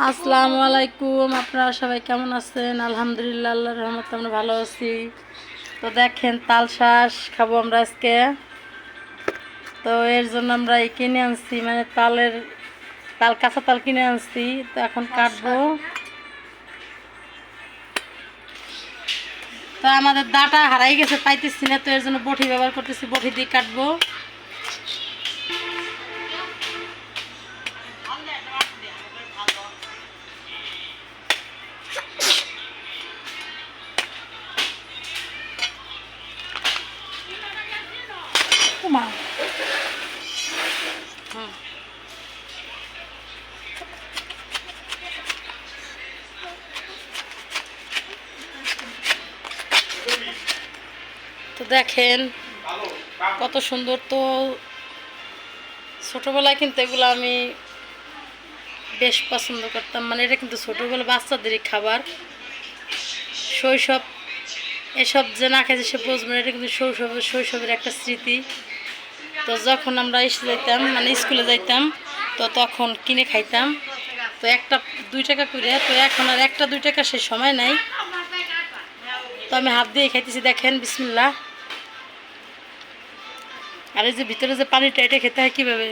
আসসালামু আলাইকুম। আপনারা সবাই কেমন আছেন? আলহামদুলিল্লাহ, আল্লাহর রহমতে আমরা ভালো আছি। তো দেখেন, তাল শাঁস খাবো আমরা আজকে। তো এর জন্য আমরা এই কিনে আনছি, মানে কাঁচা তাল কিনে আনছি। তো এখন কাটবো। তো আমাদের দাটা হারাই গেছে, পাইতেছি না, তো এর জন্য বটি ব্যবহার করতেছি, বটি দিয়ে কাটবো। তো দেখেন কত সুন্দর। তো ছোটোবেলায় কিন্তু এগুলো আমি বেশ পছন্দ করতাম, মানে এটা কিন্তু ছোটোবেলা বাচ্চাদেরই খাবার। শৈশব এসব যে না খেয়েছে সে বুঝবে না, এটা কিন্তু শৈশবের একটা স্মৃতি। তো যখন আমরা যাইতাম, মানে স্কুলে যাইতাম, তো তখন কিনে খাইতাম। তো 1-2 টাকা করে। তো এখন আর 1-2 টাকা সে সময় নাই। তো আমি হাত দিয়ে খাইতেছি, দেখেন, বিসমিল্লাহ। আর এই যে ভিতরে যে পানিটা, এটা খেতে হয় কীভাবে?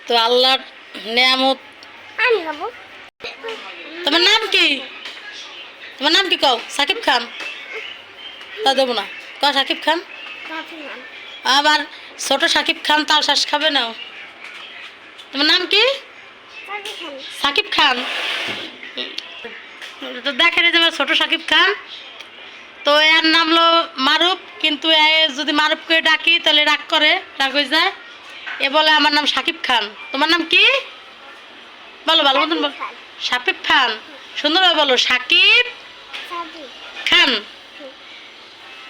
তো আল্লাহর নেয়ামত। তোমার নাম কি? তোমার নাম কি কও? সাকিব খান? তা দেবো না, ক সাকিব খান। আবার ছোট সাকিব খান তাল শ্বাস খাবে না। তোমার নাম কি? সাকিব খান। তো দেখেন, এই যে ছোট সাকিব খান। তো এর নাম হলো মারুফ, কিন্তু যদি মারুফ করে ডাকি তাহলে রাগ করে, রাগ হয়ে যায়। এ বলে আমার নাম সাকিব খান। তোমার নাম কি? বলো, ভালো মতন বলো। সাকিব খান। সুন্দরভাবে বলো, সাকিব খান।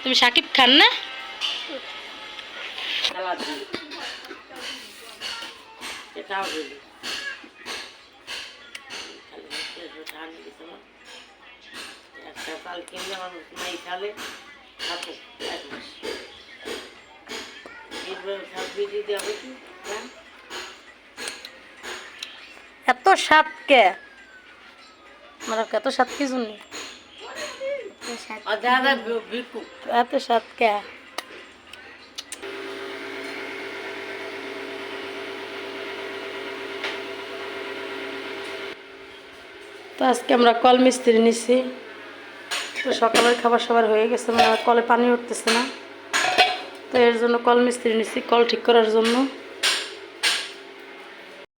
তুমি সাকিব খান না? এত স্বাদ কে? মানে এত স্বাদ কি জন্য? এত স্বাদ কে? তো আজকে আমরা কল মিস্ত্রি নিছি। তো সকালের খাবার সবার হয়ে গেছে, মানে কলে পানি উঠতেছে না। তো এর জন্য কল মিস্ত্রি নিছি, কল ঠিক করার জন্য।